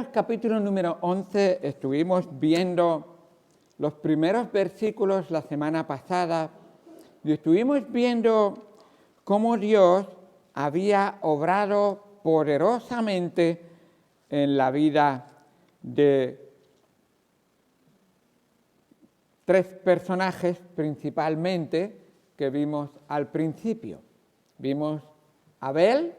Hebreos capítulo número 11 estuvimos viendo los primeros versículos la semana pasada y estuvimos viendo cómo Dios había obrado poderosamente en la vida de tres personajes principalmente que vimos al principio. Vimos a Abel.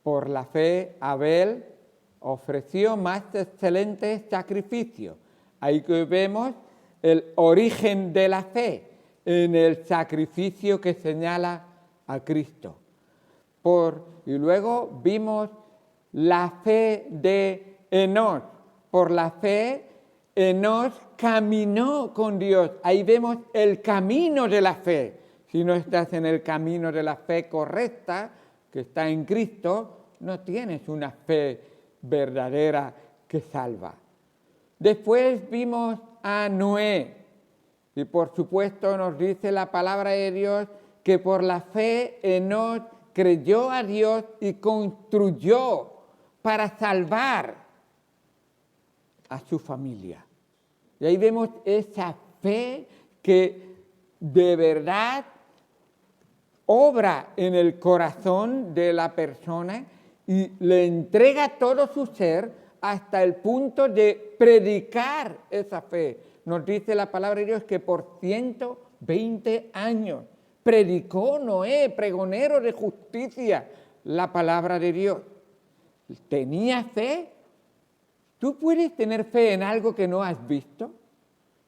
Por la fe, Abel ofreció más excelente sacrificio. Ahí que vemos el origen de la fe en el sacrificio que señala a Cristo. Y luego vimos la fe de Enoc. Por la fe, Enoc caminó con Dios. Ahí vemos el camino de la fe. Si no estás en el camino de la fe correcta, que está en Cristo, no tienes una fe verdadera que salva. Después vimos a Noé, y por supuesto nos dice la palabra de Dios que por la fe Enoc creyó a Dios y construyó para salvar a su familia. Y ahí vemos esa fe que de verdad obra en el corazón de la persona y le entrega todo su ser hasta el punto de predicar esa fe. Nos dice la palabra de Dios que por 120 años predicó Noé, pregonero de justicia, la palabra de Dios. ¿Tenía fe? ¿Tú puedes tener fe en algo que no has visto?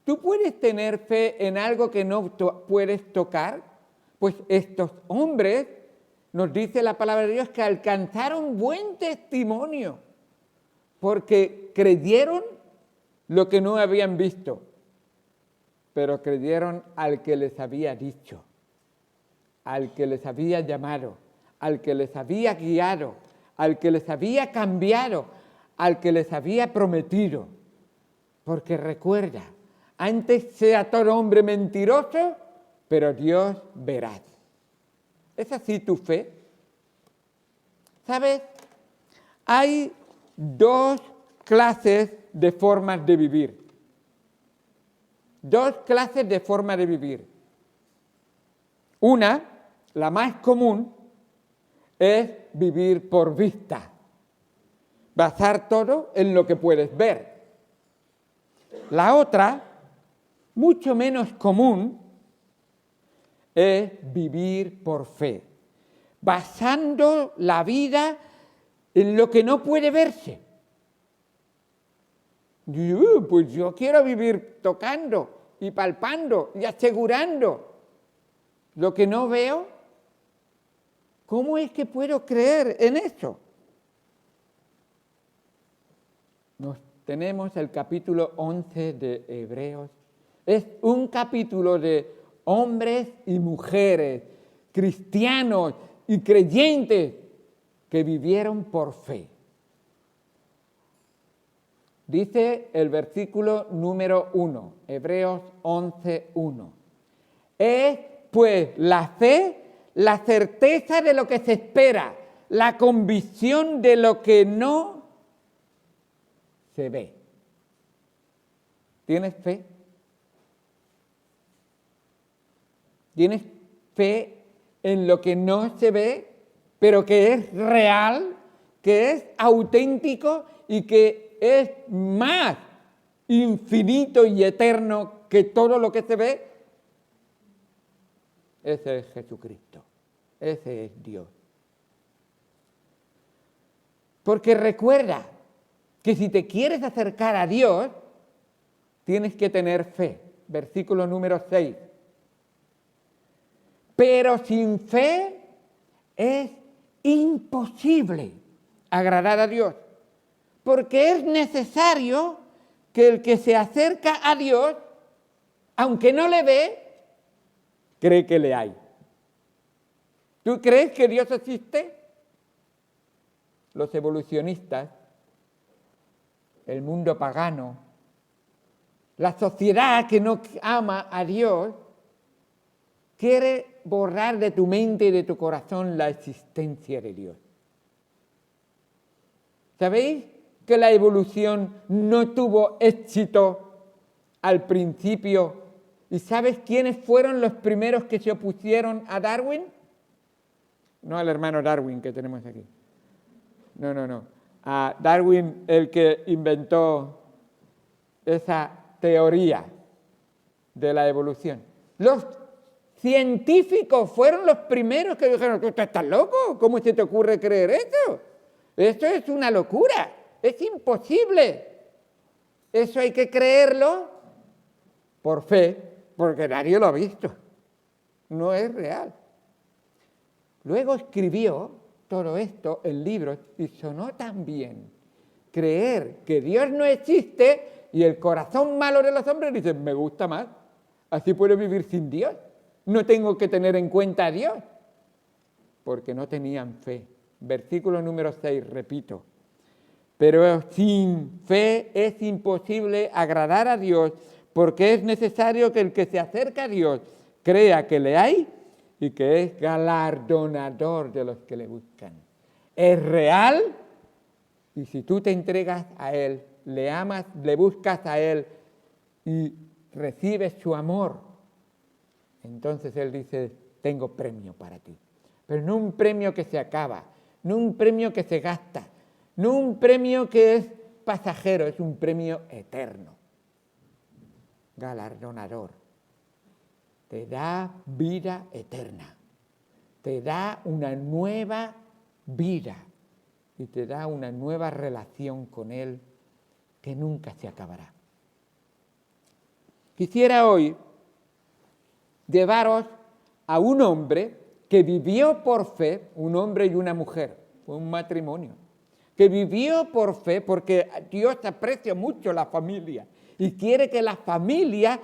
¿Tú puedes tener fe en algo que no puedes tocar? Pues estos hombres, nos dice la palabra de Dios, que alcanzaron buen testimonio, porque creyeron lo que no habían visto, pero creyeron al que les había dicho, al que les había llamado, al que les había guiado, al que les había cambiado, al que les había prometido. Porque recuerda, antes sea todo hombre mentiroso, pero Dios veraz. ¿Es así tu fe? ¿Sabes? Hay dos clases de formas de vivir. Dos clases de forma de vivir. Una, la más común, es vivir por vista. Basar todo en lo que puedes ver. La otra, mucho menos común, es vivir por fe, basando la vida en lo que no puede verse. Pues yo quiero vivir tocando y palpando y asegurando lo que no veo. ¿Cómo es que puedo creer en eso? Tenemos el capítulo 11 de Hebreos. Es un capítulo de hombres y mujeres, cristianos y creyentes que vivieron por fe. Dice el versículo número 1, Hebreos 11:1. Es pues la fe, la certeza de lo que se espera, la convicción de lo que no se ve. ¿Tienes fe? ¿Tienes fe en lo que no se ve, pero que es real, que es auténtico y que es más infinito y eterno que todo lo que se ve? Ese es Jesucristo, ese es Dios. Porque recuerda que si te quieres acercar a Dios, tienes que tener fe. Versículo número 6. Pero sin fe es imposible agradar a Dios, porque es necesario que el que se acerca a Dios, aunque no le ve, cree que le hay. ¿Tú crees que Dios existe? Los evolucionistas, el mundo pagano, la sociedad que no ama a Dios, quiere borrar de tu mente y de tu corazón la existencia de Dios. ¿Sabéis que la evolución no tuvo éxito al principio. ¿Y sabes quiénes fueron los primeros que se opusieron a Darwin? No al hermano Darwin que tenemos aquí. No. A Darwin, el que inventó esa teoría de la evolución. Los científicos fueron los primeros que dijeron: ¿tú estás loco? ¿Cómo se te ocurre creer eso? Esto es una locura, es imposible. Eso hay que creerlo por fe, porque nadie lo ha visto. No es real. Luego escribió todo esto en libros y sonó tan bien creer que Dios no existe, y el corazón malo de los hombres dice: me gusta más, así puedo vivir sin Dios, no tengo que tener en cuenta a Dios, porque no tenían fe. Versículo número 6, repito: pero sin fe es imposible agradar a Dios, porque es necesario que el que se acerca a Dios crea que le hay y que es galardonador de los que le buscan. Es real, y si tú te entregas a Él, le amas, le buscas a Él y recibes su amor, entonces Él dice: tengo premio para ti. Pero no un premio que se acaba, no un premio que se gasta, no un premio que es pasajero, es un premio eterno. Galardonador. Te da vida eterna, te da una nueva vida y te da una nueva relación con Él que nunca se acabará. Quisiera hoy llevaros a un hombre que vivió por fe, un hombre y una mujer, fue un matrimonio, que vivió por fe porque Dios aprecia mucho la familia y quiere que la familia,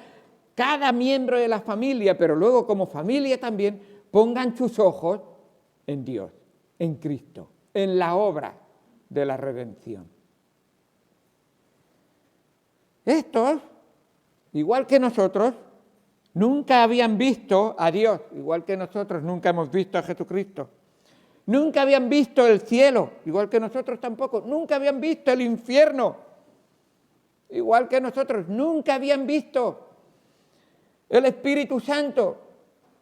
cada miembro de la familia, pero luego como familia también, pongan sus ojos en Dios, en Cristo, en la obra de la redención. Estos, igual que nosotros, nunca habían visto a Dios, igual que nosotros nunca hemos visto a Jesucristo. Nunca habían visto el cielo, igual que nosotros tampoco. Nunca habían visto el infierno, igual que nosotros. Nunca habían visto el Espíritu Santo,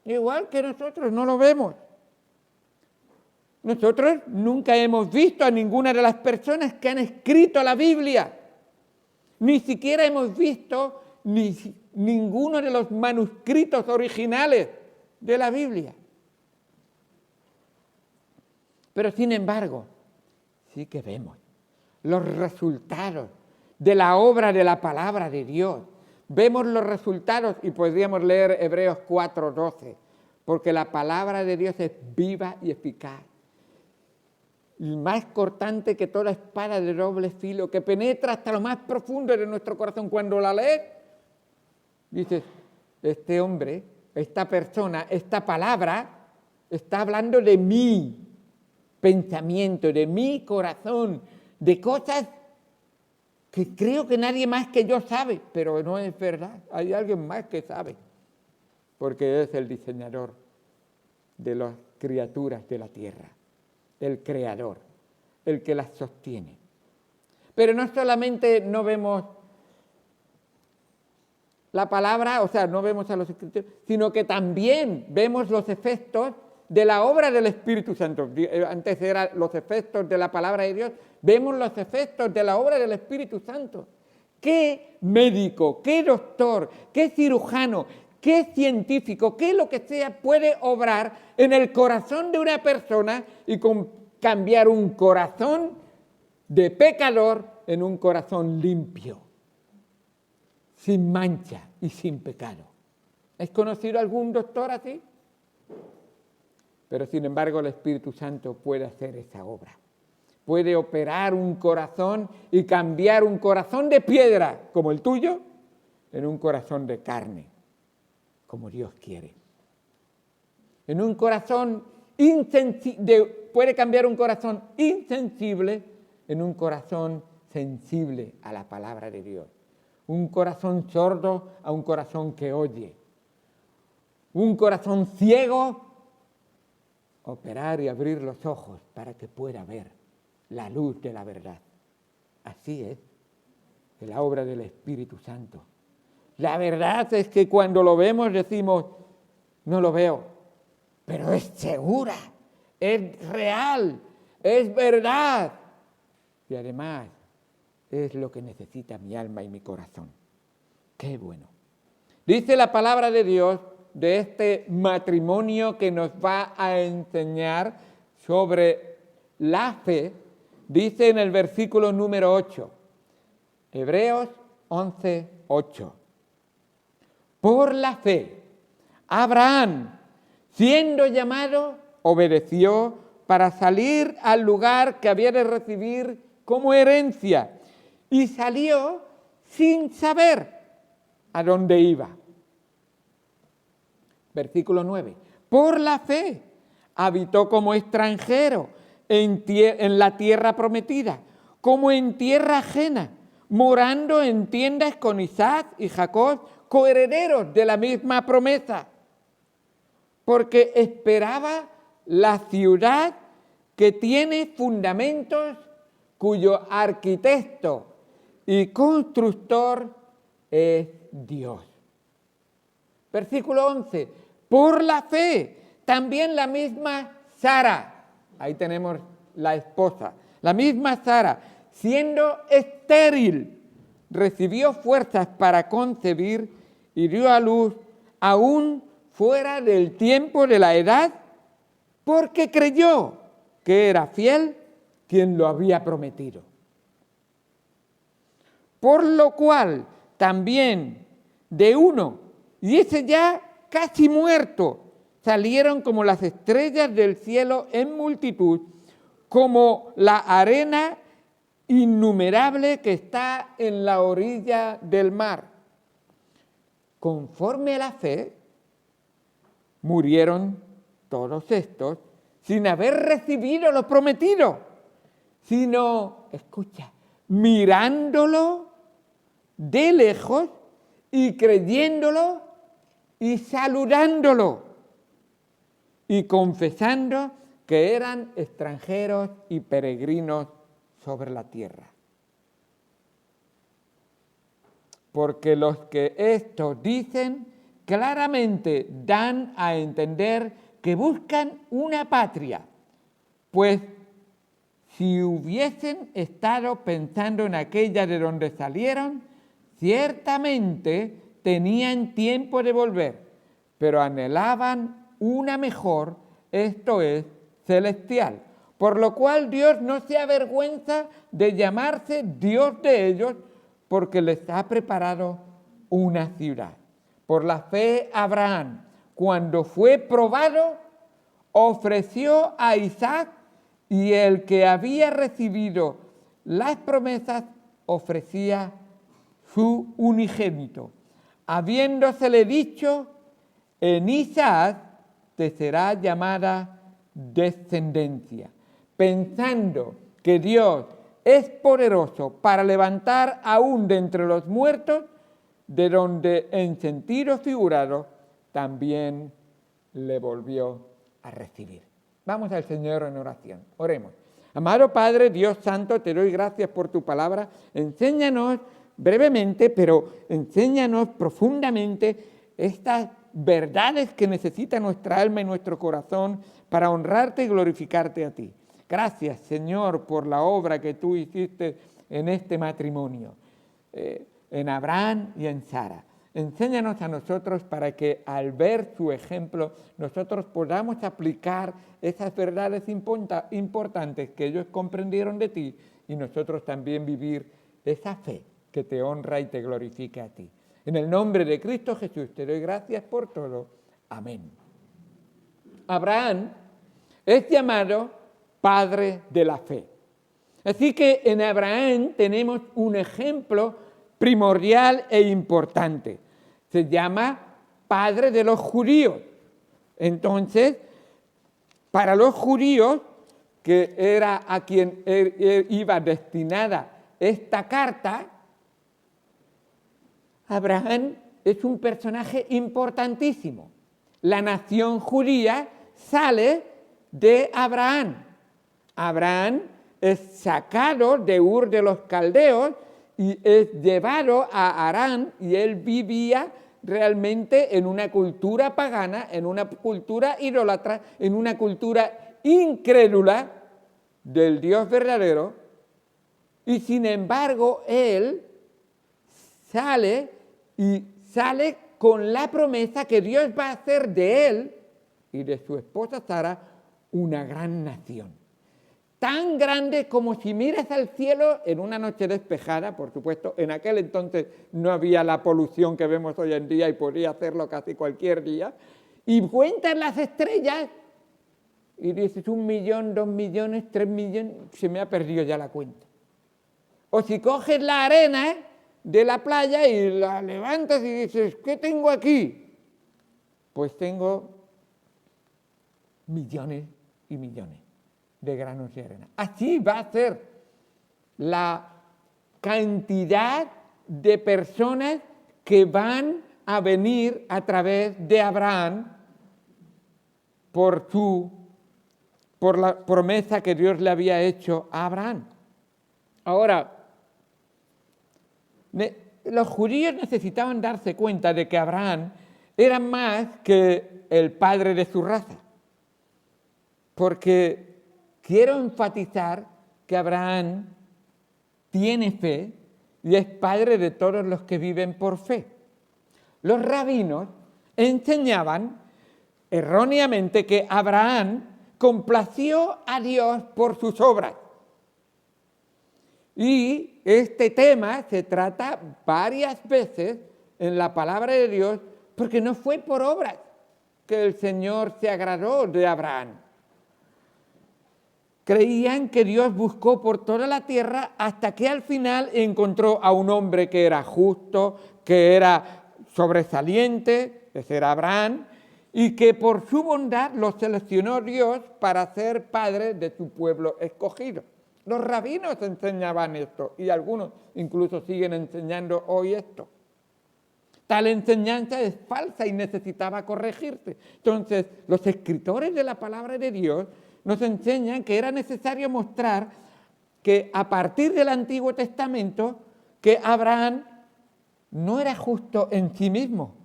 igual que nosotros, no lo vemos. Nosotros nunca hemos visto a ninguna de las personas que han escrito la Biblia. Ni siquiera hemos visto ninguno de los manuscritos originales de la Biblia. Pero sin embargo, sí que vemos los resultados de la obra de la palabra de Dios. Vemos los resultados y podríamos leer Hebreos 4:12, porque la palabra de Dios es viva y eficaz, y más cortante que toda espada de doble filo, que penetra hasta lo más profundo de nuestro corazón. Cuando la lees, dices: este hombre, esta persona, esta palabra está hablando de mi pensamiento, de mi corazón, de cosas que creo que nadie más que yo sabe, pero no es verdad. Hay alguien más que sabe, porque es el diseñador de las criaturas de la tierra, el creador, el que las sostiene. Pero no solamente no vemos la palabra, o sea, no vemos a los escritores, sino que también vemos los efectos de la obra del Espíritu Santo. Antes eran los efectos de la palabra de Dios, vemos los efectos de la obra del Espíritu Santo. ¿Qué médico, qué doctor, qué cirujano, qué científico, qué lo que sea puede obrar en el corazón de una persona y cambiar un corazón de pecador en un corazón limpio, sin mancha y sin pecado? ¿Has conocido algún doctor así? Pero sin embargo el Espíritu Santo puede hacer esa obra. Puede operar un corazón y cambiar un corazón de piedra, como el tuyo, en un corazón de carne, como Dios quiere. En un corazón insensible, puede cambiar un corazón insensible en un corazón sensible a la palabra de Dios. Un corazón sordo a un corazón que oye. Un corazón ciego, operar y abrir los ojos para que pueda ver la luz de la verdad. Así es la obra del Espíritu Santo. La verdad es que cuando lo vemos decimos, no lo veo, pero es segura, es real, es verdad. Y además es lo que necesita mi alma y mi corazón. ¡Qué bueno! Dice la palabra de Dios de este matrimonio que nos va a enseñar sobre la fe, dice en el versículo número 8, Hebreos 11, 8. Por la fe, Abraham, siendo llamado, obedeció para salir al lugar que había de recibir como herencia y salió sin saber a dónde iba. Versículo 9. Por la fe habitó como extranjero en la tierra prometida, como en tierra ajena, morando en tiendas con Isaac y Jacob, coherederos de la misma promesa, porque esperaba la ciudad que tiene fundamentos, cuyo arquitecto y constructor es Dios. Versículo 11. Por la fe, también la misma Sara, ahí tenemos la esposa, la misma Sara, siendo estéril, recibió fuerzas para concebir y dio a luz aún fuera del tiempo de la edad, porque creyó que era fiel quien lo había prometido. Por lo cual también de uno, y ese ya casi muerto, salieron como las estrellas del cielo en multitud, como la arena innumerable que está en la orilla del mar. Conforme a la fe, murieron todos estos sin haber recibido lo prometido, sino, escucha, mirándolo de lejos y creyéndolo y saludándolo y confesando que eran extranjeros y peregrinos sobre la tierra. Porque los que esto dicen claramente dan a entender que buscan una patria, pues si hubiesen estado pensando en aquella de donde salieron, ciertamente tenían tiempo de volver, pero anhelaban una mejor, esto es, celestial. Por lo cual Dios no se avergüenza de llamarse Dios de ellos, porque les ha preparado una ciudad. Por la fe Abraham, cuando fue probado, ofreció a Isaac, y el que había recibido las promesas ofrecía su unigénito, habiéndosele dicho, en Isaac te será llamada descendencia, pensando que Dios es poderoso para levantar aún de entre los muertos, de donde en sentido figurado también le volvió a recibir. Vamos al Señor en oración. Oremos. Amado Padre, Dios Santo, te doy gracias por tu palabra. Enséñanos brevemente, pero enséñanos profundamente estas verdades que necesita nuestra alma y nuestro corazón para honrarte y glorificarte a ti. Gracias, Señor, por la obra que tú hiciste en este matrimonio, en Abraham y en Sara. Enséñanos a nosotros para que al ver su ejemplo nosotros podamos aplicar esas verdades importantes que ellos comprendieron de ti y nosotros también vivir esa fe que te honra y te glorifica a ti. En el nombre de Cristo Jesús te doy gracias por todo. Amén. Abraham es llamado padre de la fe. Así que en Abraham tenemos un ejemplo primordial e importante. Se llama padre de los judíos. Entonces, para los judíos, que era a quien iba destinada esta carta, Abraham es un personaje importantísimo. La nación judía sale de Abraham. Abraham es sacado de Ur de los Caldeos y es llevado a Harán, y él vivía realmente en una cultura pagana, en una cultura idólatra, en una cultura incrédula del Dios verdadero, y sin embargo él sale con la promesa que Dios va a hacer de él y de su esposa Sara una gran nación. Tan grande como si miras al cielo en una noche despejada, por supuesto, en aquel entonces no había la polución que vemos hoy en día y podía hacerlo casi cualquier día, y cuentas las estrellas y dices 1 millón, 2 millones, 3 millones, se me ha perdido ya la cuenta. O si coges la arena de la playa y la levantas y dices, ¿qué tengo aquí? Pues tengo millones y millones de granos de arena. Así va a ser la cantidad de personas que van a venir a través de Abraham por la promesa que Dios le había hecho a Abraham. Ahora, los judíos necesitaban darse cuenta de que Abraham era más que el padre de su raza, porque quiero enfatizar que Abraham tiene fe y es padre de todos los que viven por fe. Los rabinos enseñaban erróneamente que Abraham complació a Dios por sus obras. Y este tema se trata varias veces en la palabra de Dios, porque no fue por obras que el Señor se agradó de Abraham. Creían que Dios buscó por toda la tierra hasta que al final encontró a un hombre que era justo, que era sobresaliente, ese era Abraham, y que por su bondad lo seleccionó Dios para ser padre de su pueblo escogido. Los rabinos enseñaban esto y algunos incluso siguen enseñando hoy esto. Tal enseñanza es falsa y necesitaba corregirse. Entonces, los escritores de la palabra de Dios nos enseñan que era necesario mostrar que a partir del Antiguo Testamento, que Abraham no era justo en sí mismo,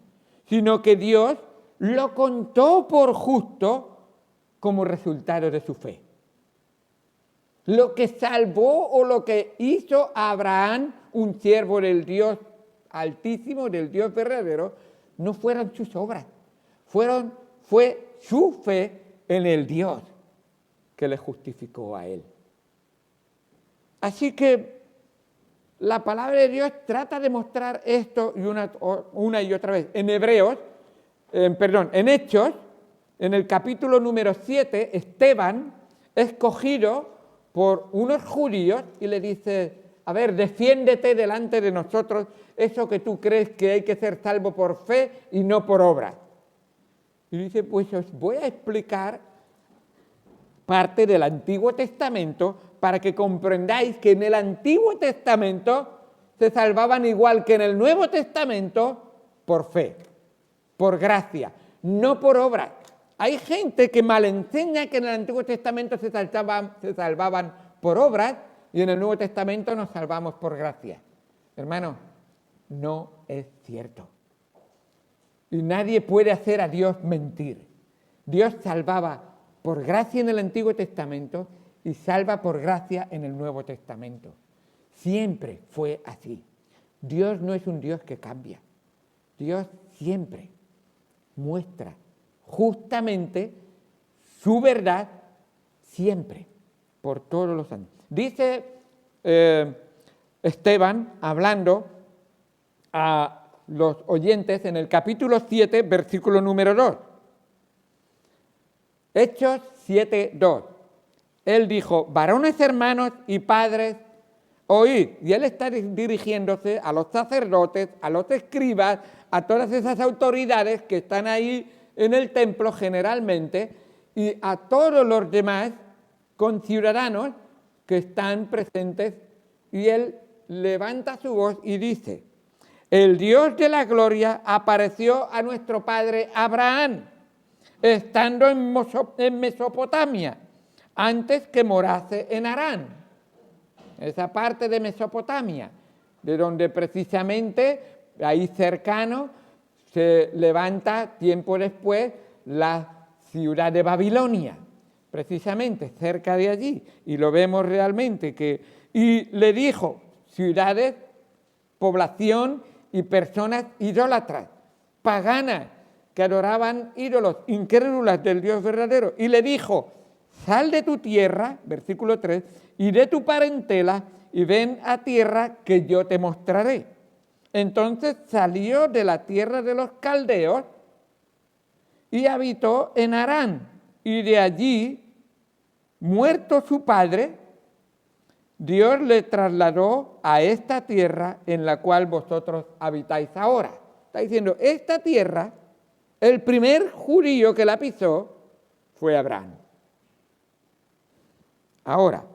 sino que Dios lo contó por justo como resultado de su fe. Lo que salvó o lo que hizo a Abraham un siervo del Dios Altísimo, del Dios verdadero, no fueron sus obras, fue su fe en el Dios que le justificó a él. Así que la palabra de Dios trata de mostrar esto y una y otra vez. En en Hechos, en el capítulo número 7, Esteban es escogido por unos judíos y le dice, a ver, defiéndete delante de nosotros eso que tú crees que hay que ser salvo por fe y no por obras. Y dice, pues os voy a explicar parte del Antiguo Testamento para que comprendáis que en el Antiguo Testamento se salvaban igual que en el Nuevo Testamento por fe, por gracia, no por obras. Hay gente que mal enseña que en el Antiguo Testamento se salvaban por obras y en el Nuevo Testamento nos salvamos por gracia. Hermano, no es cierto. Y nadie puede hacer a Dios mentir. Dios salvaba por gracia en el Antiguo Testamento y salva por gracia en el Nuevo Testamento. Siempre fue así. Dios no es un Dios que cambia. Dios siempre muestra justamente su verdad, siempre, por todos los años. Dice Esteban, hablando a los oyentes en el capítulo 7, versículo número 2. Hechos 7, 2. Él dijo, varones hermanos y padres, oíd. Y él está dirigiéndose a los sacerdotes, a los escribas, a todas esas autoridades que están ahí en el templo generalmente y a todos los demás conciudadanos que están presentes. Y él levanta su voz y dice, el Dios de la gloria apareció a nuestro padre Abraham, estando en Mesopotamia, antes que morase en Harán. esa parte de Mesopotamia, de donde precisamente ahí cercano se levanta tiempo después la ciudad de Babilonia, precisamente cerca de allí, y lo vemos realmente y le dijo ciudades, población y personas idólatras, paganas, que adoraban ídolos, incrédulas del Dios verdadero, y le dijo: sal de tu tierra, versículo 3, y de tu parentela, y ven a tierra que yo te mostraré. Entonces salió de la tierra de los caldeos y habitó en Harán, y de allí, muerto su padre, Dios le trasladó a esta tierra en la cual vosotros habitáis ahora. Está diciendo, esta tierra, el primer judío que la pisó fue Abraham. Ahora,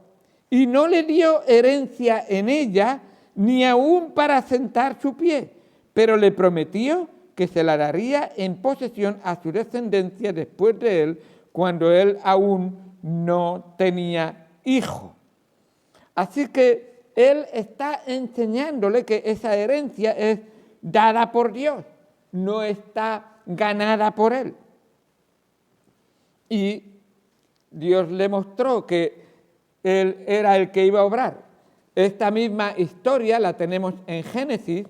y no le dio herencia en ella, ni aún para sentar su pie, pero le prometió que se la daría en posesión a su descendencia después de él, cuando él aún no tenía hijo. Así que él está enseñándole que esa herencia es dada por Dios, no está ganada por él. Y Dios le mostró que él era el que iba a obrar. Esta misma historia la tenemos en Génesis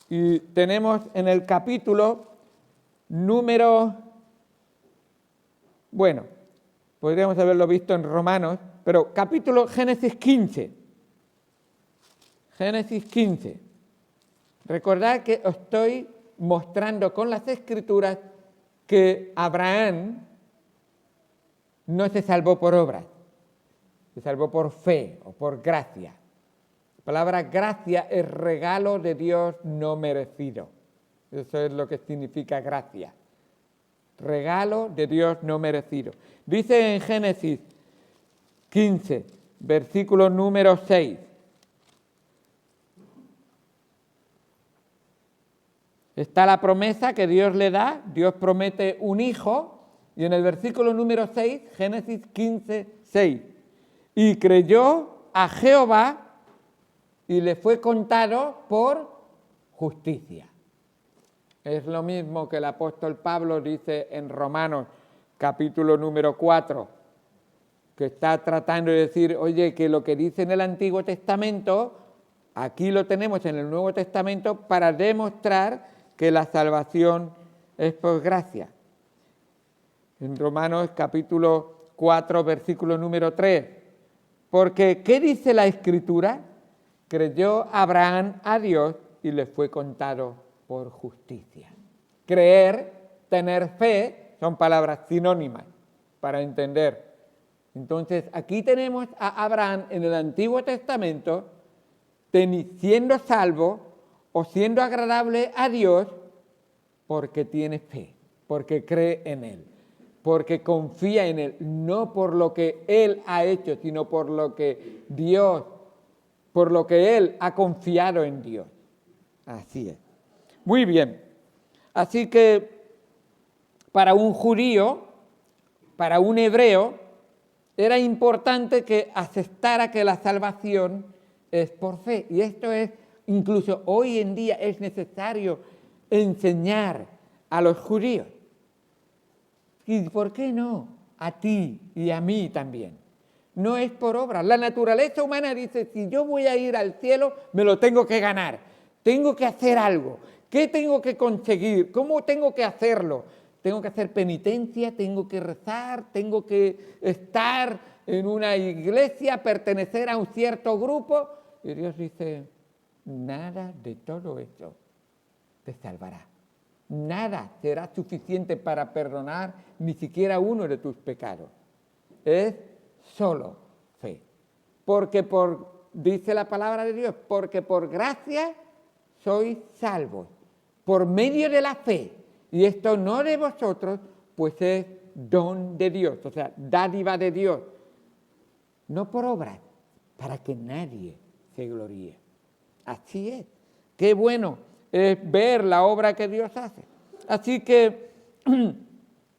y tenemos en el capítulo número, podríamos haberlo visto en Romanos, pero capítulo Génesis 15. Génesis 15. Recordad que os estoy mostrando con las Escrituras que Abraham no se salvó por obras, se salvó por fe o por gracia. La palabra gracia es regalo de Dios no merecido. Eso es lo que significa gracia. Regalo de Dios no merecido. Dice en Génesis 15, versículo número 6. Está la promesa que Dios le da, Dios promete un hijo, y en el versículo número 6, Génesis 15, 6, y creyó a Jehová y le fue contado por justicia. Es lo mismo que el apóstol Pablo dice en Romanos, capítulo número 4, que está tratando de decir, oye, que lo que dice en el Antiguo Testamento, aquí lo tenemos en el Nuevo Testamento para demostrar que la salvación es por gracia. En Romanos capítulo 4, versículo número 3. Porque, ¿qué dice la Escritura? Creyó Abraham a Dios y le fue contado por justicia. Creer, tener fe, son palabras sinónimas para entender. Entonces, aquí tenemos a Abraham en el Antiguo Testamento siendo salvo o siendo agradable a Dios porque tiene fe, porque cree en Él, porque confía en Él, no por lo que Él ha hecho, sino por lo que Dios, por lo que Él ha confiado en Dios. Así es. Muy bien. Así que para un judío, para un hebreo, era importante que aceptara que la salvación es por fe. Y esto es, incluso hoy en día es necesario enseñar a los judíos. ¿Y por qué no? A ti y a mí también. No es por obras. La naturaleza humana dice, si yo voy a ir al cielo, me lo tengo que ganar. Tengo que hacer algo. ¿Qué tengo que conseguir? ¿Cómo tengo que hacerlo? Tengo que hacer penitencia, tengo que rezar, tengo que estar en una iglesia, pertenecer a un cierto grupo. Y Dios dice, nada de todo eso te salvará. Nada será suficiente para perdonar ni siquiera uno de tus pecados. Es solo fe. Porque dice la palabra de Dios, porque por gracia sois salvos, por medio de la fe. Y esto no de vosotros, pues es don de Dios, o sea, dádiva de Dios. No por obras, para que nadie se gloríe. Así es. Qué bueno es ver la obra que Dios hace. Así que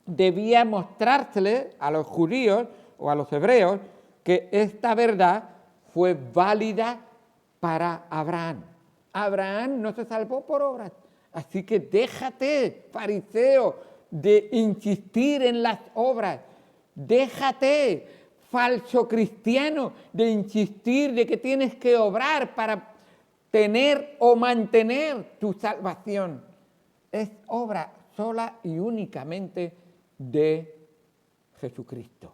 debía mostrársele a los judíos o a los hebreos que esta verdad fue válida para Abraham. Abraham no se salvó por obras. Así que déjate, fariseo, de insistir en las obras. Déjate, falso cristiano, de insistir de que tienes que obrar para tener o mantener tu salvación. Es obra sola y únicamente de Jesucristo,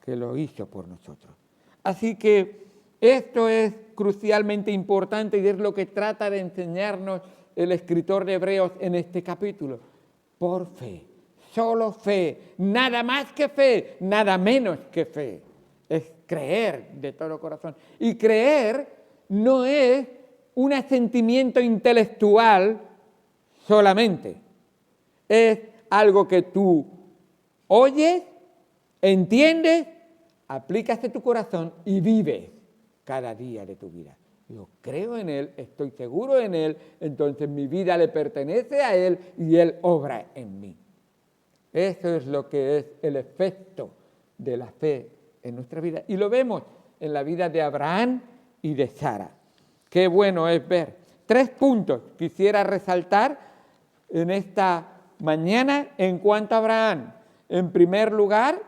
que lo hizo por nosotros. Así que esto es crucialmente importante y es lo que trata de enseñarnos el escritor de Hebreos en este capítulo. Por fe, solo fe, nada más que fe, nada menos que fe. Es creer de todo corazón. Y creer no es un asentimiento intelectual solamente. Es algo que tú oyes, entiendes, aplicas en tu corazón y vives cada día de tu vida. Yo creo en Él, estoy seguro en Él, entonces mi vida le pertenece a Él y Él obra en mí. Eso es lo que es el efecto de la fe en nuestra vida. Y lo vemos en la vida de Abraham y de Sara. Qué bueno es ver. 3 puntos quisiera resaltar en esta mañana en cuanto a Abraham. En primer lugar,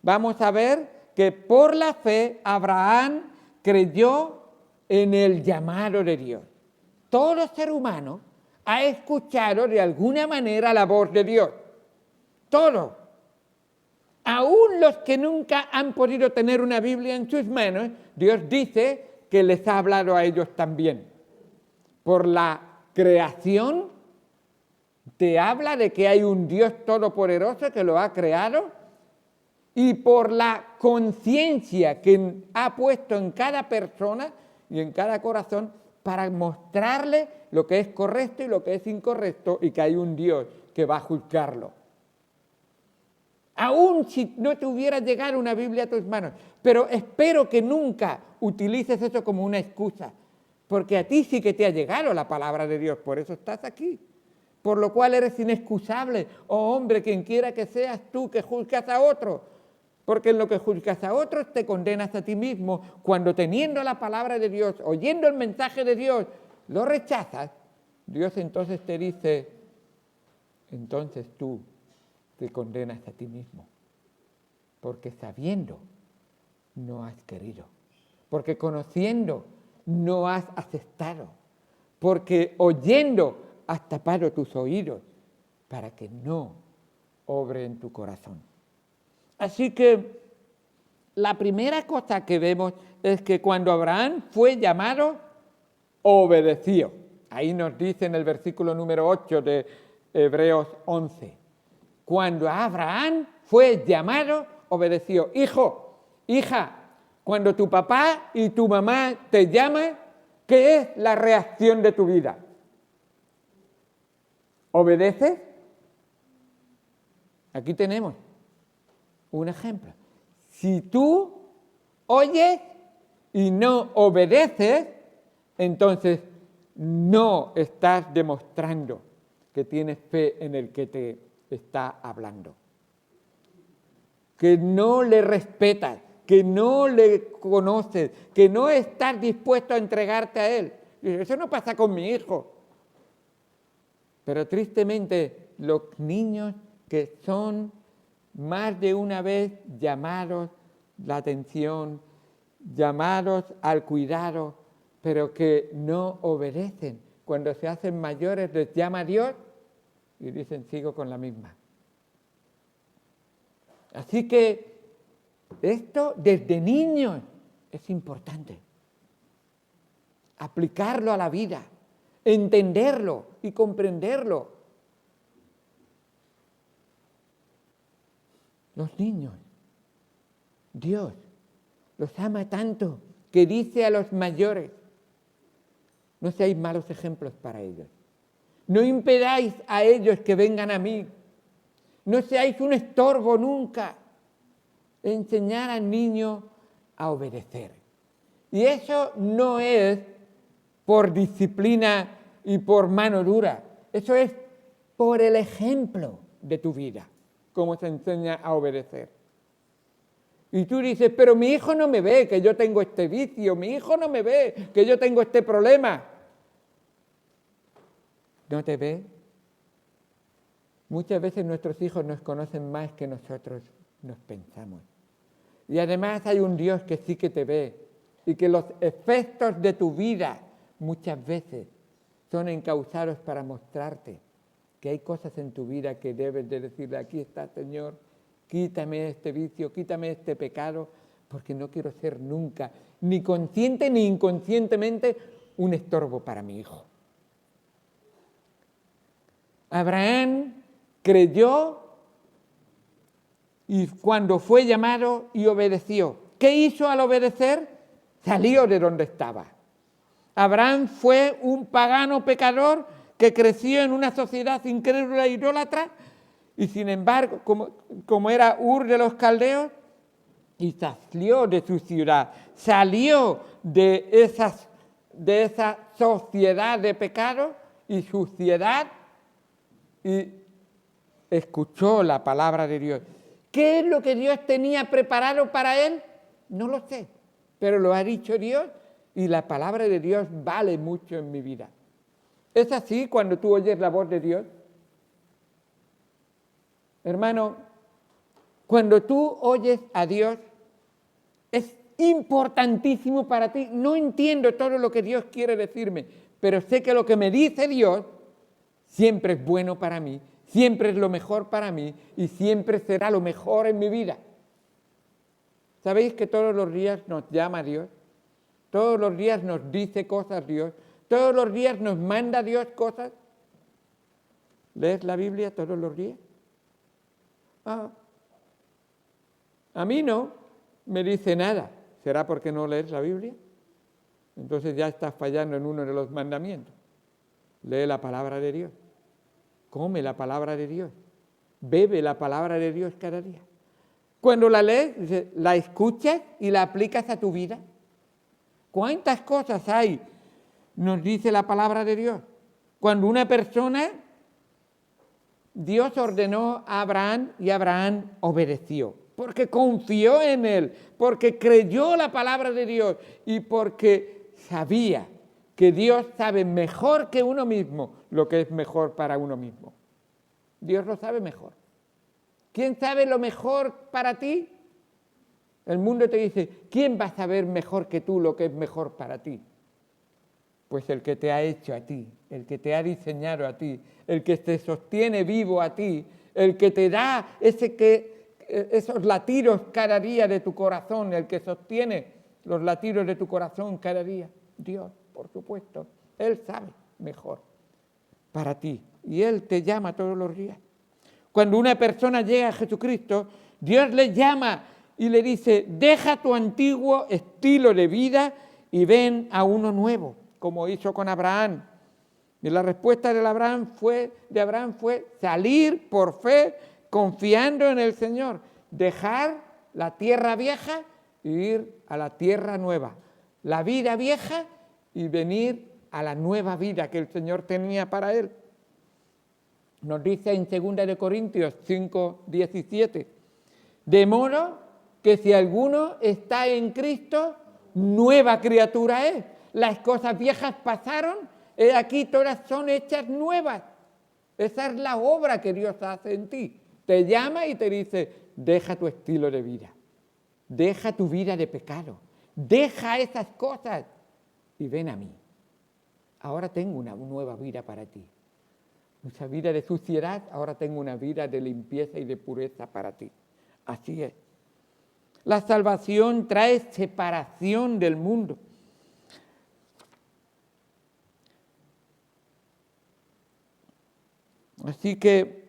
vamos a ver que por la fe Abraham creyó en el llamado de Dios. Todo ser humano ha escuchado de alguna manera la voz de Dios. Todo. Aún los que nunca han podido tener una Biblia en sus manos, Dios dice que les ha hablado a ellos también. Por la creación, te habla de que hay un Dios todopoderoso que lo ha creado, y por la conciencia que ha puesto en cada persona y en cada corazón para mostrarle lo que es correcto y lo que es incorrecto y que hay un Dios que va a juzgarlo. Aún si no te hubiera llegado una Biblia a tus manos, pero espero que nunca utilices eso como una excusa, porque a ti sí que te ha llegado la palabra de Dios, por eso estás aquí, por lo cual eres inexcusable. Oh hombre, quien quiera que seas tú que juzgas a otro, porque en lo que juzgas a otros te condenas a ti mismo. Cuando teniendo la palabra de Dios, oyendo el mensaje de Dios, lo rechazas, Dios entonces te dice, entonces tú te condenas a ti mismo, porque sabiendo no has querido, porque conociendo no has aceptado, porque oyendo has tapado tus oídos para que no obre en tu corazón. Así que la primera cosa que vemos es que cuando Abraham fue llamado, obedeció. Ahí nos dice en el versículo número 8 de Hebreos 11. Cuando Abraham fue llamado, obedeció. Hijo, hija, cuando tu papá y tu mamá te llaman, ¿qué es la reacción de tu vida? ¿Obedeces? Aquí tenemos un ejemplo. Si tú oyes y no obedeces, entonces no estás demostrando que tienes fe en el que te está hablando. Que no le respetas, que no le conoces, que no estás dispuesto a entregarte a él. Eso no pasa con mi hijo. Pero tristemente los niños que son más de una vez llamados la atención, llamados al cuidado, pero que no obedecen. Cuando se hacen mayores les llama Dios y dicen, sigo con la misma. Así que esto desde niños es importante. Aplicarlo a la vida, entenderlo y comprenderlo. Los niños, Dios los ama tanto que dice a los mayores, no seáis malos ejemplos para ellos. No impedáis a ellos que vengan a mí. No seáis un estorbo nunca. Enseñar al niño a obedecer. Y eso no es por disciplina y por mano dura. Eso es por el ejemplo de tu vida, cómo se enseña a obedecer. Y tú dices, pero mi hijo no me ve que yo tengo este vicio, mi hijo no me ve que yo tengo este problema. ¿No te ve? Muchas veces nuestros hijos nos conocen más que nosotros nos pensamos. Y además hay un Dios que sí que te ve y que los efectos de tu vida muchas veces son encausados para mostrarte que hay cosas en tu vida que debes de decirle, aquí está, Señor, quítame este vicio, quítame este pecado, porque no quiero ser nunca, ni consciente ni inconscientemente, un estorbo para mi hijo. Abraham creyó y cuando fue llamado y obedeció. ¿Qué hizo al obedecer? Salió de donde estaba. Abraham fue un pagano pecador que creció en una sociedad incrédula e idólatra y sin embargo, como era Ur de los Caldeos, y salió de su ciudad, salió de esa sociedad de pecado y suciedad y escuchó la palabra de Dios. ¿Qué es lo que Dios tenía preparado para él? No lo sé, pero lo ha dicho Dios y la palabra de Dios vale mucho en mi vida. ¿Es así cuando tú oyes la voz de Dios? Hermano, cuando tú oyes a Dios, es importantísimo para ti. No entiendo todo lo que Dios quiere decirme, pero sé que lo que me dice Dios siempre es bueno para mí, siempre es lo mejor para mí y siempre será lo mejor en mi vida. ¿Sabéis que todos los días nos llama Dios? Todos los días nos dice cosas Dios. Todos los días nos manda Dios cosas. ¿Lees la Biblia todos los días? A mí no me dice nada. ¿Será porque no lees la Biblia? Entonces ya estás fallando en uno de los mandamientos. Lee la palabra de Dios. Come la palabra de Dios. Bebe la palabra de Dios cada día. Cuando la lees, la escuchas y la aplicas a tu vida. ¿Cuántas cosas hay? Nos dice la palabra de Dios. Cuando una persona, Dios ordenó a Abraham y Abraham obedeció, porque confió en él, porque creyó la palabra de Dios y porque sabía que Dios sabe mejor que uno mismo lo que es mejor para uno mismo. Dios lo sabe mejor. ¿Quién sabe lo mejor para ti? El mundo te dice, ¿quién va a saber mejor que tú lo que es mejor para ti? Pues el que te ha hecho a ti, el que te ha diseñado a ti, el que te sostiene vivo a ti, el que te da esos latidos cada día de tu corazón, el que sostiene los latidos de tu corazón cada día. Dios, por supuesto, Él sabe mejor para ti y Él te llama todos los días. Cuando una persona llega a Jesucristo, Dios le llama y le dice, deja tu antiguo estilo de vida y ven a uno nuevo, como hizo con Abraham. Y la respuesta de Abraham fue salir por fe, confiando en el Señor, dejar la tierra vieja y ir a la tierra nueva, la vida vieja y venir a la nueva vida que el Señor tenía para él. Nos dice en 2 Corintios 5:17, de modo que si alguno está en Cristo, nueva criatura es. Las cosas viejas pasaron, he aquí todas son hechas nuevas. Esa es la obra que Dios hace en ti. Te llama y te dice, deja tu estilo de vida, deja tu vida de pecado, deja esas cosas y ven a mí. Ahora tengo una nueva vida para ti. Esa vida de suciedad, ahora tengo una vida de limpieza y de pureza para ti. Así es. La salvación trae separación del mundo. Así que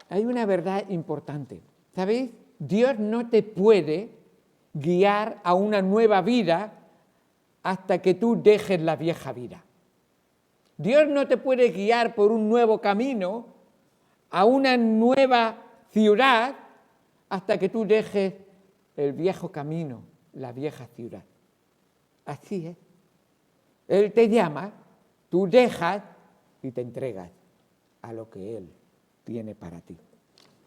hay una verdad importante. ¿Sabéis? Dios no te puede guiar a una nueva vida hasta que tú dejes la vieja vida. Dios no te puede guiar por un nuevo camino a una nueva ciudad hasta que tú dejes el viejo camino, la vieja ciudad. Así es. Él te llama, tú dejas y te entregas a lo que Él tiene para ti.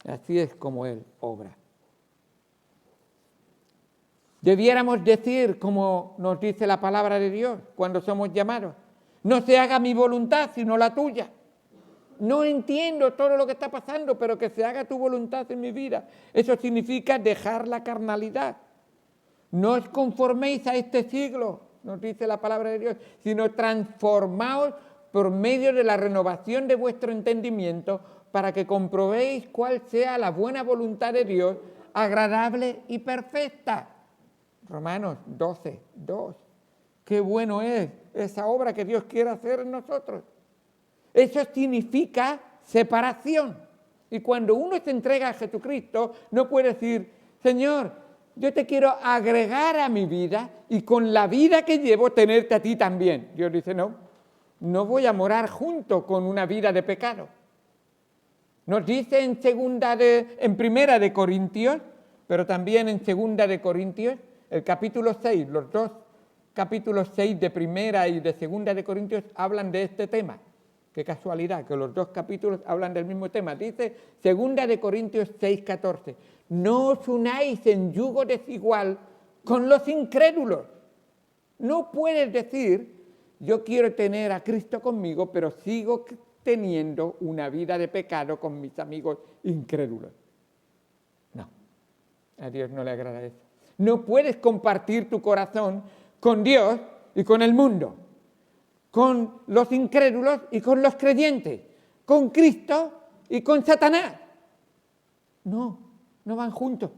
Así es como Él obra. Debiéramos decir, como nos dice la palabra de Dios cuando somos llamados, no se haga mi voluntad sino la tuya. No entiendo todo lo que está pasando, pero que se haga tu voluntad en mi vida. Eso significa dejar la carnalidad. No os conforméis a este siglo, nos dice la palabra de Dios, sino transformaos por medio de la renovación de vuestro entendimiento para que comprobéis cuál sea la buena voluntad de Dios, agradable y perfecta. Romanos 12, 2. Qué bueno es esa obra que Dios quiere hacer en nosotros. Eso significa separación. Y cuando uno se entrega a Jesucristo, no puede decir, Señor, yo te quiero agregar a mi vida y con la vida que llevo tenerte a ti también. Dios dice, no voy a morar junto con una vida de pecado. Nos dice en Primera de Corintios, pero también en Segunda de Corintios, el capítulo 6, los dos capítulos 6 de Primera y de Segunda de Corintios hablan de este tema. Qué casualidad que los dos capítulos hablan del mismo tema. Dice Segunda de Corintios 6:14, no os unáis en yugo desigual con los incrédulos. No puedes decir, yo quiero tener a Cristo conmigo, pero sigo teniendo una vida de pecado con mis amigos incrédulos. No, a Dios no le agrada eso. No puedes compartir tu corazón con Dios y con el mundo, con los incrédulos y con los creyentes, con Cristo y con Satanás. No van juntos.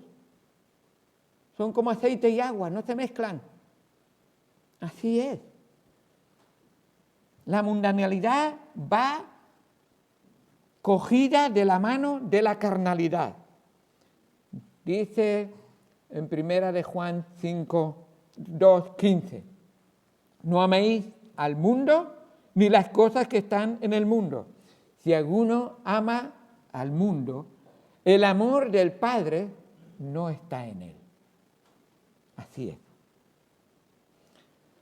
Son como aceite y agua, no se mezclan. Así es. La mundanalidad va cogida de la mano de la carnalidad. Dice en Primera de Juan 5:2-15, no améis al mundo ni las cosas que están en el mundo. Si alguno ama al mundo, el amor del Padre no está en él. Así es.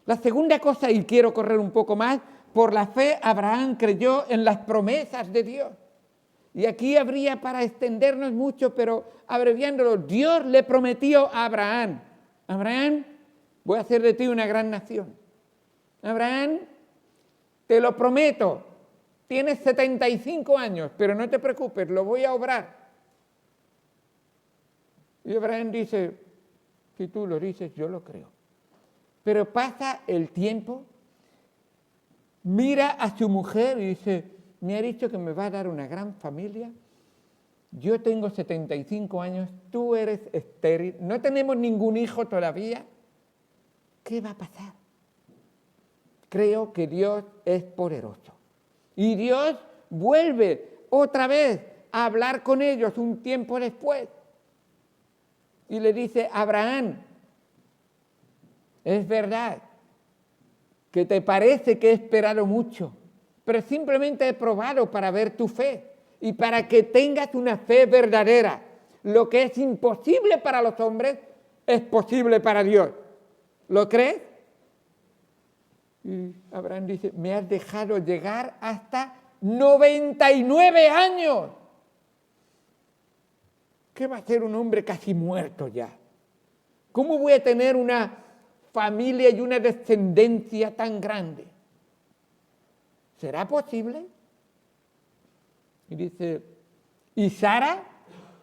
La segunda cosa, y quiero correr un poco más, por la fe Abraham creyó en las promesas de Dios. Y aquí habría para extendernos mucho, pero abreviándolo, Dios le prometió a Abraham, Abraham, voy a hacer de ti una gran nación. Abraham, te lo prometo, tienes 75 años, pero no te preocupes, lo voy a obrar. Y Abraham dice, si tú lo dices, yo lo creo. Pero pasa el tiempo, mira a su mujer y dice, me ha dicho que me va a dar una gran familia, yo tengo 75 años, tú eres estéril, no tenemos ningún hijo todavía, ¿qué va a pasar? Creo que Dios es poderoso. Y Dios vuelve otra vez a hablar con ellos un tiempo después. Y le dice, Abraham, es verdad que te parece que he esperado mucho, pero simplemente he probado para ver tu fe y para que tengas una fe verdadera. Lo que es imposible para los hombres es posible para Dios. ¿Lo crees? Y Abraham dice, me has dejado llegar hasta 99 años. ¿Qué va a ser un hombre casi muerto ya? ¿Cómo voy a tener una familia y una descendencia tan grande? ¿Será posible? Y dice, ¿y Sara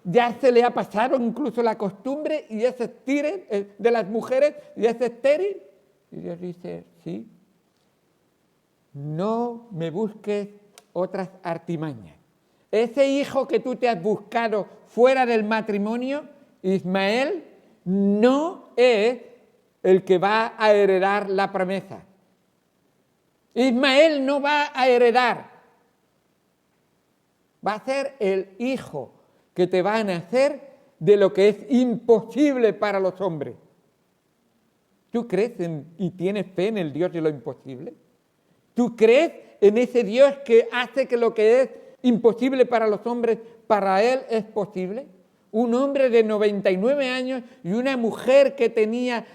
ya se le ha pasado incluso la costumbre y es estéril de las mujeres y es estéril? Y Dios dice, sí. No me busques otras artimañas. Ese hijo que tú te has buscado fuera del matrimonio, Ismael, no es el que va a heredar la promesa. Ismael no va a heredar. Va a ser el hijo que te va a nacer de lo que es imposible para los hombres. ¿Tú crees y tienes fe en el Dios de lo imposible? ¿Tú crees en ese Dios que hace que lo que es imposible para los hombres, para Él es posible? Un hombre de 99 años y una mujer que tenía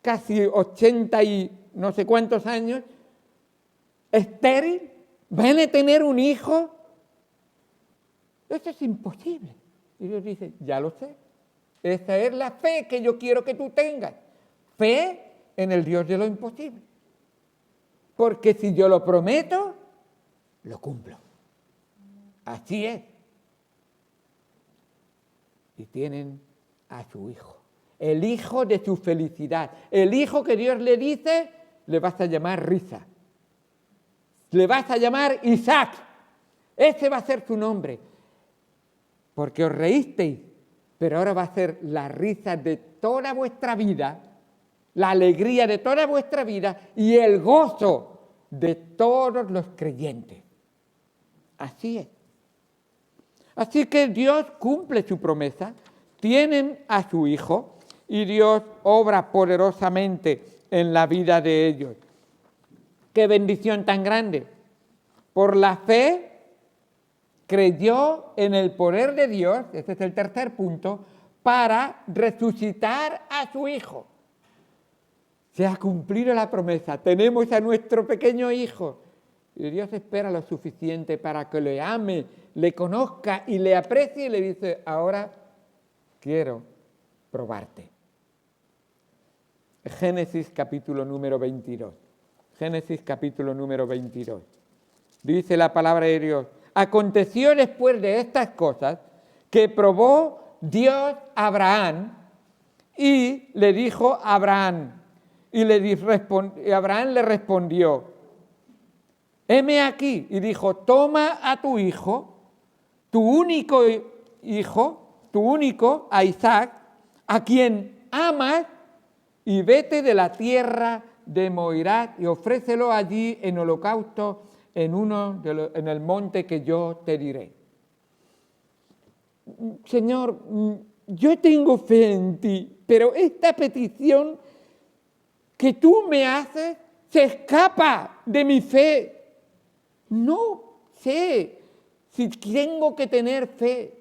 casi 80 y no sé cuántos años, estéril, ¿van a tener un hijo? Eso es imposible. Y Dios dice, ya lo sé. Esa es la fe que yo quiero que tú tengas. fe en el Dios de lo imposible. Porque si yo lo prometo, lo cumplo. Así es. Y tienen a su hijo, el hijo de su felicidad, el hijo que Dios le dice, le vas a llamar Risa, le vas a llamar Isaac, ese va a ser su nombre, porque os reísteis, pero ahora va a ser la risa de toda vuestra vida, la alegría de toda vuestra vida y el gozo de todos los creyentes. Así es. Así que Dios cumple su promesa, tienen a su hijo y Dios obra poderosamente en la vida de ellos. ¡Qué bendición tan grande! Por la fe creyó en el poder de Dios, este es el tercer punto, para resucitar a su hijo. Se ha cumplido la promesa, tenemos a nuestro pequeño hijo y Dios espera lo suficiente para que le ame, le conozca y le aprecie y le dice, ahora quiero probarte. Génesis capítulo número 22. Génesis capítulo número 22. Dice la palabra de Dios, aconteció después de estas cosas que probó Dios a Abraham y le dijo a Abraham, y Abraham le respondió, heme aquí, y dijo, toma a tu hijo, tu único hijo, tu único, a Isaac, a quien amas, y vete de la tierra de Moirat y ofrécelo allí en holocausto en el monte que yo te diré. Señor, yo tengo fe en ti, pero esta petición que tú me haces se escapa de mi fe. No sé si tengo que tener fe.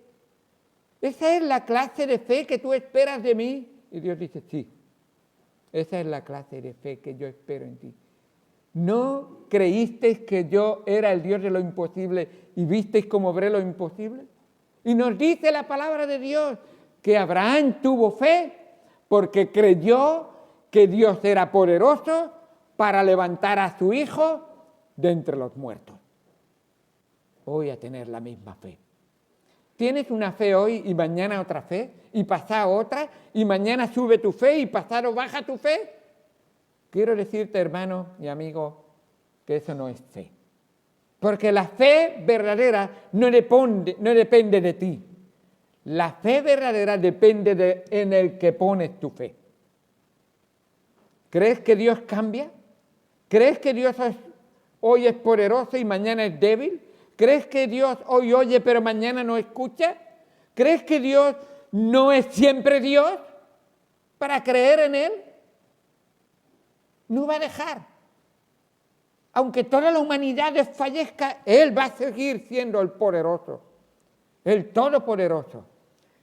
¿Esa es la clase de fe que tú esperas de mí? Y Dios dice, sí, esa es la clase de fe que yo espero en ti. ¿No creísteis que yo era el Dios de lo imposible y visteis cómo obré lo imposible? Y nos dice la palabra de Dios que Abraham tuvo fe porque creyó que Dios era poderoso para levantar a su hijo de entre los muertos. Voy a tener la misma fe. ¿Tienes una fe hoy y mañana otra fe? ¿Y pasado otra? ¿Y mañana sube tu fe y pasado baja tu fe? Quiero decirte, hermano y amigo, que eso no es fe. Porque la fe verdadera no depende de ti. La fe verdadera depende en el que pones tu fe. ¿Crees que Dios cambia? ¿Crees que Dios hoy es poderoso y mañana es débil? ¿Crees que Dios hoy oye pero mañana no escucha? ¿Crees que Dios no es siempre Dios para creer en Él? No va a dejar. Aunque toda la humanidad desfallezca, Él va a seguir siendo el poderoso, el todopoderoso,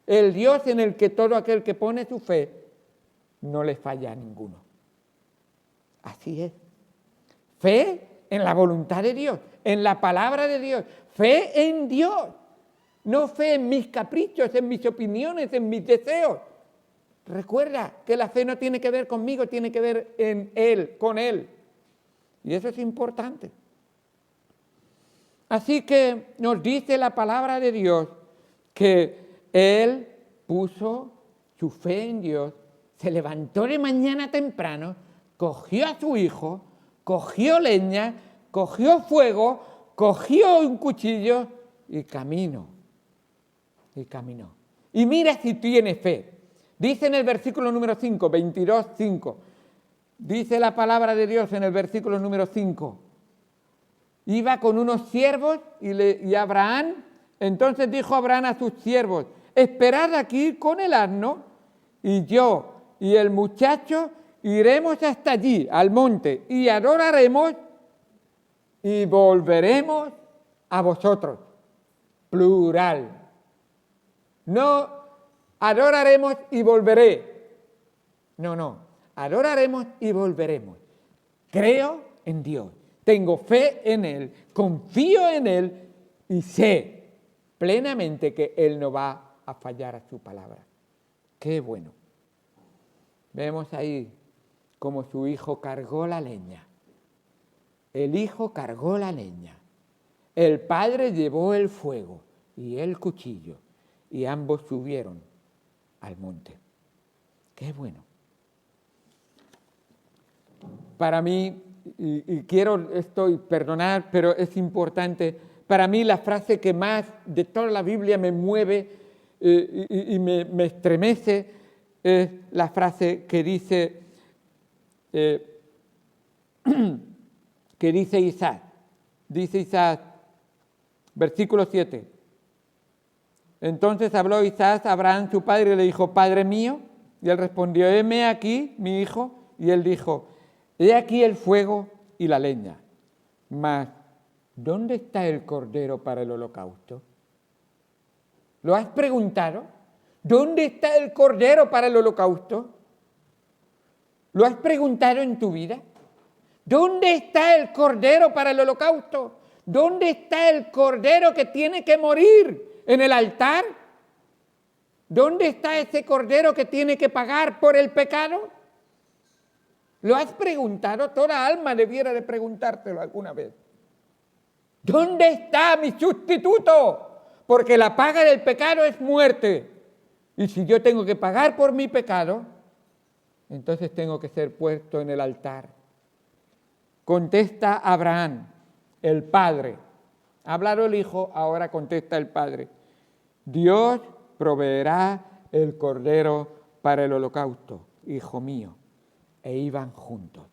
el Dios en el que todo aquel que pone su fe no le falla a ninguno. Así es. Fe en la voluntad de Dios, en la palabra de Dios, fe en Dios, no fe en mis caprichos, en mis opiniones, en mis deseos. Recuerda que la fe no tiene que ver conmigo, tiene que ver en Él, con Él. Y eso es importante. Así que nos dice la palabra de Dios que Él puso su fe en Dios, se levantó de mañana temprano, cogió a su hijo, cogió leña, cogió fuego, cogió un cuchillo y caminó. Y caminó. Y mira si tiene fe. Dice en el versículo número 5, 22, 5. Dice la palabra de Dios en el versículo número 5. Iba con unos siervos y Abraham, entonces dijo Abraham a sus siervos, esperad aquí con el asno y yo y el muchacho iremos hasta allí, al monte, y adoraremos y volveremos a vosotros. Plural. No adoraremos y volveré. No. Adoraremos y volveremos. Creo en Dios. Tengo fe en Él. Confío en Él y sé plenamente que Él no va a fallar a su palabra. Qué bueno. Vemos ahí como su hijo cargó la leña. El hijo cargó la leña. El padre llevó el fuego y el cuchillo, y ambos subieron al monte. ¡Qué bueno! Para mí, perdonar, pero es importante, para mí la frase que más de toda la Biblia me mueve y me estremece es la frase que dice Isaac. Dice Isaac, versículo 7. Entonces habló Isaac a Abraham, su padre, y le dijo, Padre mío. Y él respondió, heme aquí, mi hijo. Y él dijo, he aquí el fuego y la leña, mas ¿dónde está el cordero para el holocausto? ¿Lo has preguntado? ¿Dónde está el cordero para el holocausto? ¿Lo has preguntado en tu vida? ¿Dónde está el cordero para el holocausto? ¿Dónde está el cordero que tiene que morir en el altar? ¿Dónde está ese cordero que tiene que pagar por el pecado? ¿Lo has preguntado? Toda alma debiera de preguntártelo alguna vez. ¿Dónde está mi sustituto? Porque la paga del pecado es muerte. Y si yo tengo que pagar por mi pecado, entonces tengo que ser puesto en el altar. Contesta Abraham, el padre. Ha hablado el hijo, ahora contesta el padre. Dios proveerá el cordero para el holocausto, hijo mío. E iban juntos.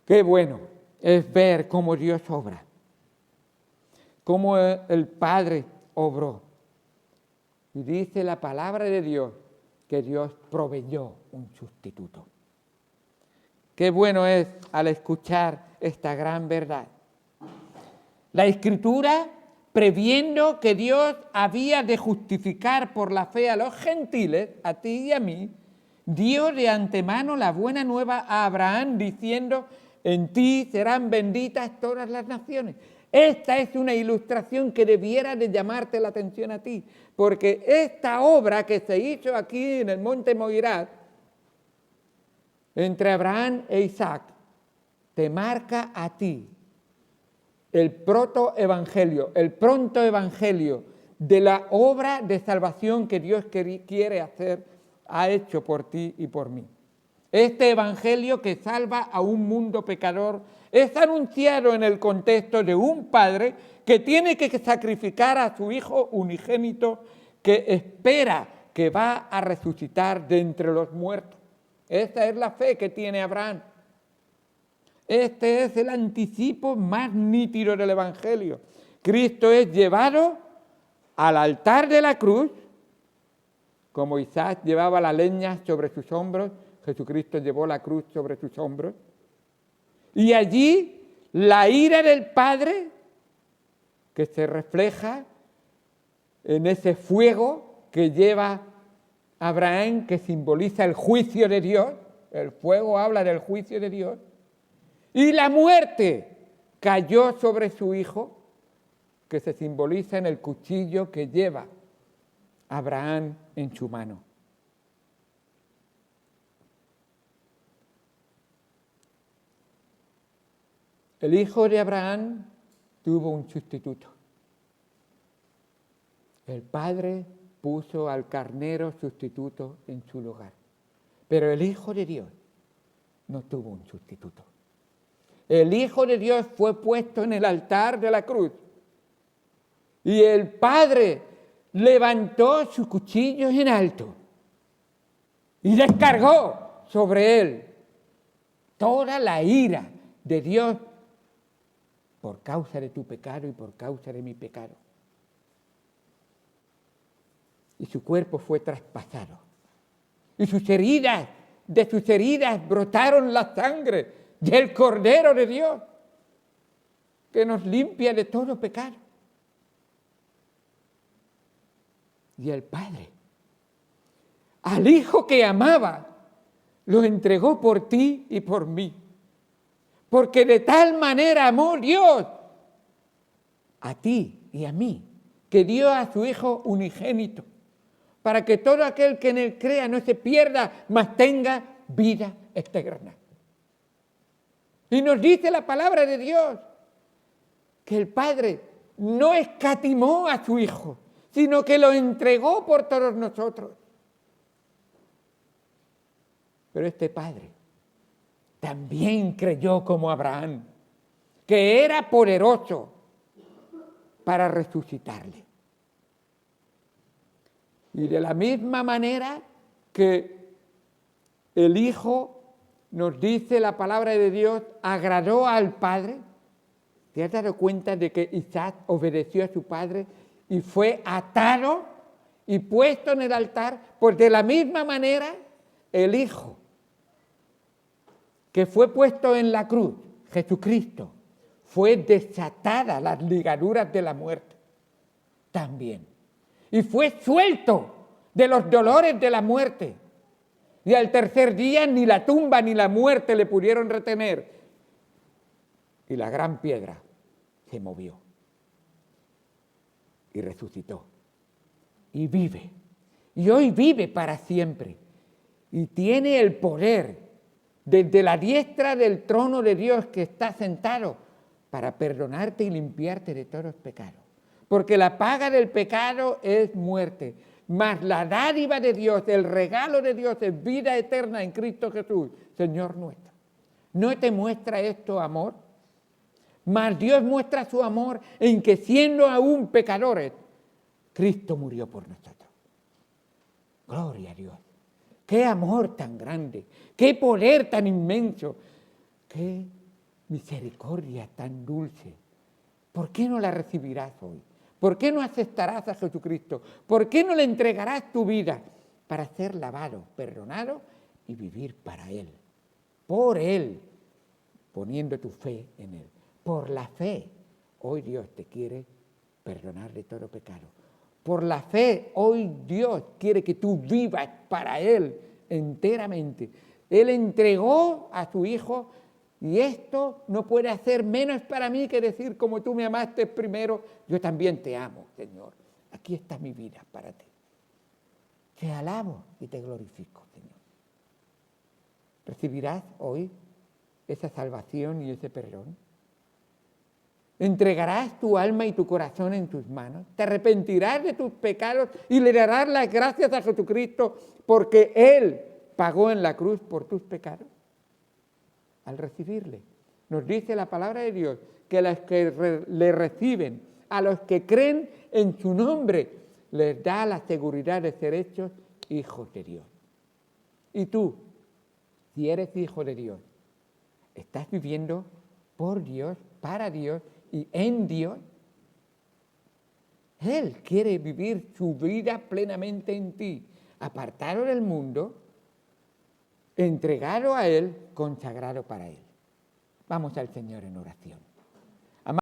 Qué bueno es ver cómo Dios obra, cómo el Padre obró. Y dice la palabra de Dios que Dios proveyó un sustituto. Qué bueno es al escuchar esta gran verdad. La Escritura, previendo que Dios había de justificar por la fe a los gentiles, a ti y a mí, dio de antemano la buena nueva a Abraham diciendo, en ti serán benditas todas las naciones. Esta es una ilustración que debiera de llamarte la atención a ti, porque esta obra que se hizo aquí en el monte Moirá, entre Abraham e Isaac, te marca a ti el protoevangelio, el pronto evangelio de la obra de salvación que Dios quiere hacer, ha hecho por ti y por mí. Este evangelio que salva a un mundo pecador es anunciado en el contexto de un padre que tiene que sacrificar a su hijo unigénito que espera que va a resucitar de entre los muertos. Esta es la fe que tiene Abraham. Este es el anticipo más nítido del evangelio. Cristo es llevado al altar de la cruz. Como Isaac llevaba la leña sobre sus hombros, Jesucristo llevó la cruz sobre sus hombros. Y allí la ira del Padre, que se refleja en ese fuego que lleva Abraham, que simboliza el juicio de Dios. El fuego habla del juicio de Dios. Y la muerte cayó sobre su hijo, que se simboliza en el cuchillo que lleva Abraham en su mano. El hijo de Abraham tuvo un sustituto. El padre puso al carnero sustituto en su lugar. Pero el Hijo de Dios no tuvo un sustituto. El Hijo de Dios fue puesto en el altar de la cruz. Y el Padre levantó su cuchillo en alto y descargó sobre él toda la ira de Dios por causa de tu pecado y por causa de mi pecado. Y su cuerpo fue traspasado. Y de sus heridas brotaron la sangre del Cordero de Dios, que nos limpia de todo pecado. Y el Padre, al Hijo que amaba, lo entregó por ti y por mí. Porque de tal manera amó Dios a ti y a mí, que dio a su Hijo unigénito, para que todo aquel que en él crea no se pierda, mas tenga vida eterna. Y nos dice la palabra de Dios que el Padre no escatimó a su Hijo, sino que lo entregó por todos nosotros. Pero este Padre también creyó como Abraham, que era poderoso para resucitarle. Y de la misma manera que el Hijo, nos dice la palabra de Dios, agradó al Padre. ¿Te has dado cuenta de que Isaac obedeció a su padre y fue atado y puesto en el altar? Pues de la misma manera, el Hijo, que fue puesto en la cruz, Jesucristo, fue desatada las ligaduras de la muerte también. Y fue suelto de los dolores de la muerte. Y al tercer día ni la tumba ni la muerte le pudieron retener. Y la gran piedra se movió. Y resucitó. Y vive. Y hoy vive para siempre. Y tiene el poder desde la diestra del trono de Dios que está sentado para perdonarte y limpiarte de todos los pecados. Porque la paga del pecado es muerte, mas la dádiva de Dios, el regalo de Dios es vida eterna en Cristo Jesús, Señor nuestro. ¿No te muestra esto amor? Mas Dios muestra su amor en que siendo aún pecadores, Cristo murió por nosotros. Gloria a Dios. Qué amor tan grande, qué poder tan inmenso, qué misericordia tan dulce. ¿Por qué no la recibirás hoy? ¿Por qué no aceptarás a Jesucristo? ¿Por qué no le entregarás tu vida para ser lavado, perdonado y vivir para Él? Por Él, poniendo tu fe en Él. Por la fe, hoy Dios te quiere perdonar de todo pecado. Por la fe, hoy Dios quiere que tú vivas para Él enteramente. Él entregó a su Hijo. Y esto no puede hacer menos para mí que decir, como tú me amaste primero, yo también te amo, Señor. Aquí está mi vida para ti. Te alabo y te glorifico, Señor. ¿Recibirás hoy esa salvación y ese perdón? ¿Entregarás tu alma y tu corazón en tus manos? ¿Te arrepentirás de tus pecados y le darás las gracias a Jesucristo porque Él pagó en la cruz por tus pecados? Al recibirle, nos dice la palabra de Dios que a los que le reciben, a los que creen en su nombre, les da la seguridad de ser hechos hijos de Dios. Y tú, si eres hijo de Dios, ¿estás viviendo por Dios, para Dios y en Dios? Él quiere vivir su vida plenamente en ti, apartado del mundo, entregado a Él, consagrado para Él. Vamos al Señor en oración.